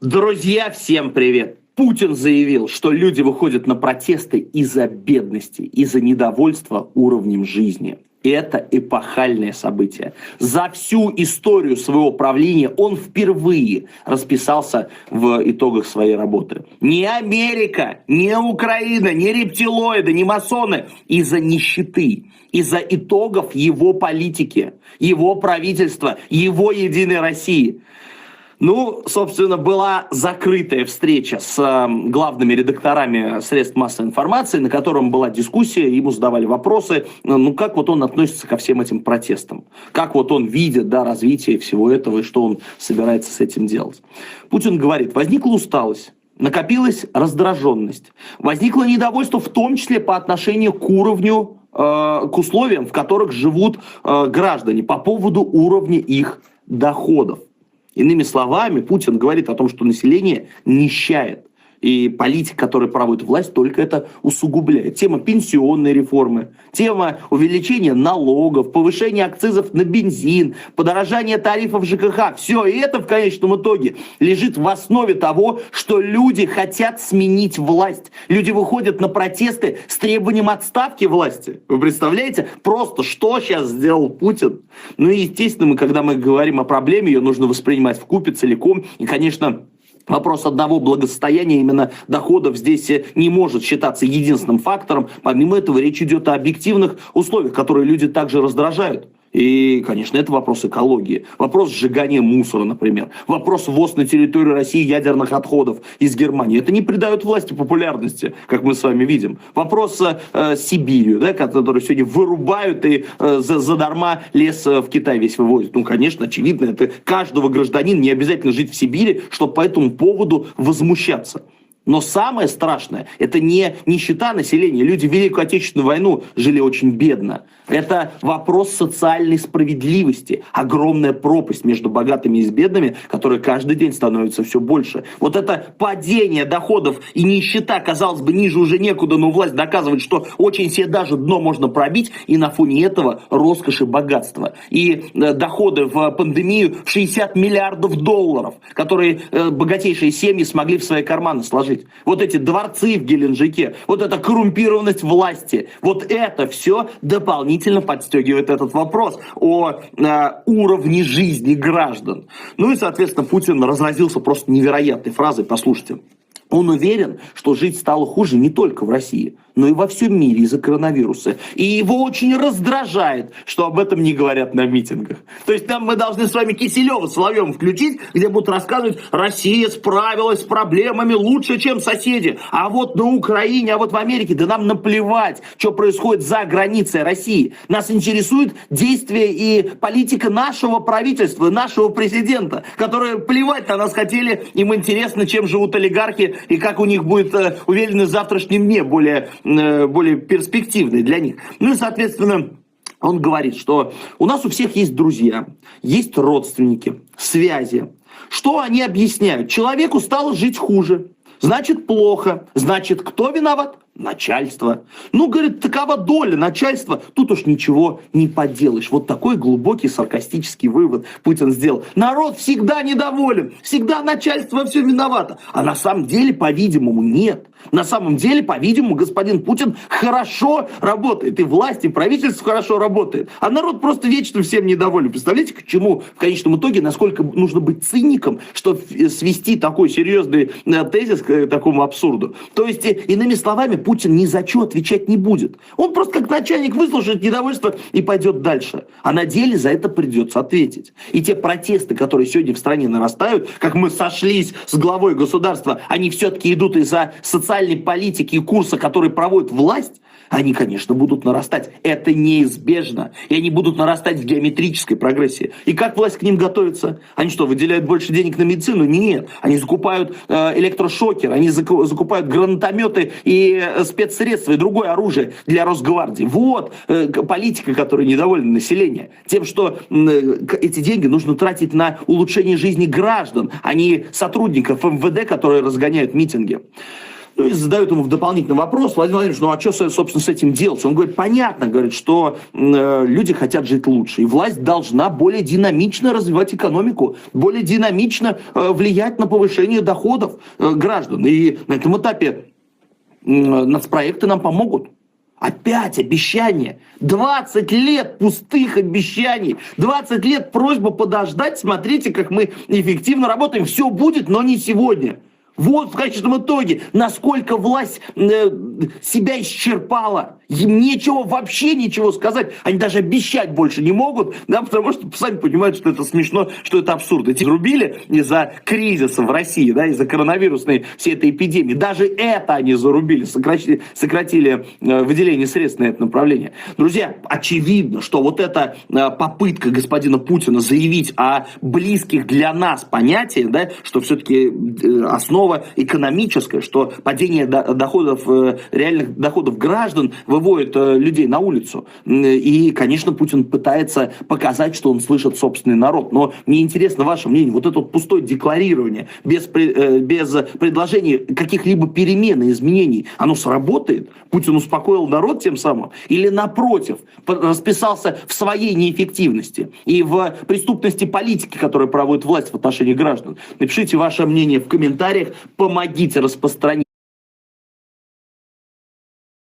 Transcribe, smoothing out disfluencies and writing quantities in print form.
Друзья, всем привет! Путин заявил, что люди выходят на протесты из-за бедности, из-за недовольства уровнем жизни. И это эпохальное событие. За всю историю своего правления он впервые расписался в итогах своей работы. Не Америка, не Украина, не рептилоиды, не масоны. Из-за нищеты, из-за итогов его политики, его правительства, его Единой России. Ну, собственно, была закрытая встреча с главными редакторами средств массовой информации, на котором была дискуссия, ему задавали вопросы, ну, как вот он относится ко всем этим протестам, как вот он видит, да, развитие всего этого и что он собирается с этим делать. Путин говорит, возникла усталость. Накопилась раздраженность, возникло недовольство, в том числе по отношению к уровню, к условиям, в которых живут граждане, по поводу уровня их доходов. Иными словами, Путин говорит о том, что население нищает. И политика, которая проводит власть, только это усугубляет. Тема пенсионной реформы, тема увеличения налогов, повышения акцизов на бензин, подорожание тарифов ЖКХ. Все это в конечном итоге лежит в основе того, что люди хотят сменить власть. Люди выходят на протесты с требованием отставки власти. Вы представляете? Просто что сейчас сделал Путин? Ну и естественно, когда мы говорим о проблеме, ее нужно воспринимать вкупе целиком. И, конечно, вопрос одного благосостояния, именно доходов, здесь не может считаться единственным фактором. Помимо этого, речь идет о объективных условиях, которые люди также раздражают. И, конечно, это вопрос экологии. Вопрос сжигания мусора, например. Вопрос ввоз на территорию России ядерных отходов из Германии. Это не придает власти популярности, как мы с вами видим. Вопрос с Сибирью, да, который сегодня вырубают и задарма лес в Китай весь вывозят. Ну, конечно, очевидно, это каждого гражданина не обязательно жить в Сибири, чтобы по этому поводу возмущаться. Но самое страшное, это не нищета населения. Люди в Великую Отечественную войну жили очень бедно. Это вопрос социальной справедливости. Огромная пропасть между богатыми и бедными, которая каждый день становится все больше. Вот это падение доходов и нищета, казалось бы, ниже уже некуда, но власть доказывает, что очень себе даже дно можно пробить, и на фоне этого роскошь и богатство. И доходы в пандемию в 60 миллиардов долларов, которые богатейшие семьи смогли в свои карманы сложить. Вот эти дворцы в Геленджике, вот эта коррумпированность власти, вот это все дополнительно подстегивает этот вопрос о уровне жизни граждан. Ну и, соответственно, Путин разразился просто невероятной фразой, послушайте. Он уверен, что жить стало хуже не только в России, но и во всем мире из-за коронавируса. И его очень раздражает, что об этом не говорят на митингах. То есть там мы должны с вами Киселева с Соловьевым включить, где будут рассказывать, Россия справилась с проблемами лучше, чем соседи. А вот на Украине, а вот в Америке, да нам наплевать, что происходит за границей России. Нас интересует действие и политика нашего правительства, нашего президента, которые плевать на нас хотели, им интересно, чем живут олигархи, и как у них будет уверенность в завтрашнем дне более перспективной для них. Ну и, соответственно, он говорит, что у нас у всех есть друзья, есть родственники, связи. Что они объясняют? Человеку стало жить хуже. Значит, плохо. Значит, кто виноват? Начальство. Ну, говорит, такова доля начальства. Тут уж ничего не поделаешь. Вот такой глубокий саркастический вывод Путин сделал. Народ всегда недоволен. Всегда начальство во всем виновато. А на самом деле, по-видимому, нет. На самом деле, по-видимому, господин Путин хорошо работает. И власть, и правительство хорошо работает. А народ просто вечно всем недоволен. Представляете, к чему в конечном итоге, насколько нужно быть циником, чтобы свести такой серьезный тезис к такому абсурду. То есть, иными словами, Путин ни за что отвечать не будет. Он просто как начальник выслушает недовольство и пойдет дальше. А на деле за это придется ответить. И те протесты, которые сегодня в стране нарастают, как мы сошлись с главой государства, они все-таки идут из-за социальной политики и курса, который проводит власть, они, конечно, будут нарастать. Это неизбежно. И они будут нарастать в геометрической прогрессии. И как власть к ним готовится? Они что, выделяют больше денег на медицину? Нет. Они закупают электрошокеры, они закупают гранатометы и спецсредства, и другое оружие для Росгвардии. Вот политика, которой недовольно население. Тем, что эти деньги нужно тратить на улучшение жизни граждан, а не сотрудников МВД, которые разгоняют митинги. Ну и задают ему в дополнительный вопрос: Владимир Владимирович, ну а что, собственно, с этим делать? Он говорит: понятно, говорит, что люди хотят жить лучше, и власть должна более динамично развивать экономику, более динамично влиять на повышение доходов граждан. И на этом этапе нацпроекты нам помогут. Опять обещания. 20 лет пустых обещаний. 20 лет просьба подождать. Смотрите, как мы эффективно работаем. Все будет, но не сегодня. Вот в конечном итоге, насколько власть себя исчерпала. Им нечего, вообще ничего сказать. Они даже обещать больше не могут, да, потому что сами понимают, что это смешно, что это абсурд. Эти рубили из-за кризиса в России, да, из-за коронавирусной всей этой эпидемии. Даже это они зарубили, сократили выделение средств на это направление. Друзья, очевидно, что вот эта попытка господина Путина заявить о близких для нас понятиях, да, что все-таки основа экономическая, что падение доходов, реальных доходов граждан выводит людей на улицу. И, конечно, Путин пытается показать, что он слышит собственный народ. Но мне интересно ваше мнение. Вот это вот пустое декларирование, без предложения каких-либо перемен и изменений, оно сработает? Путин успокоил народ тем самым? Или, напротив, расписался в своей неэффективности и в преступности политики, которую проводит власть в отношении граждан? Напишите ваше мнение в комментариях. Помогите распространить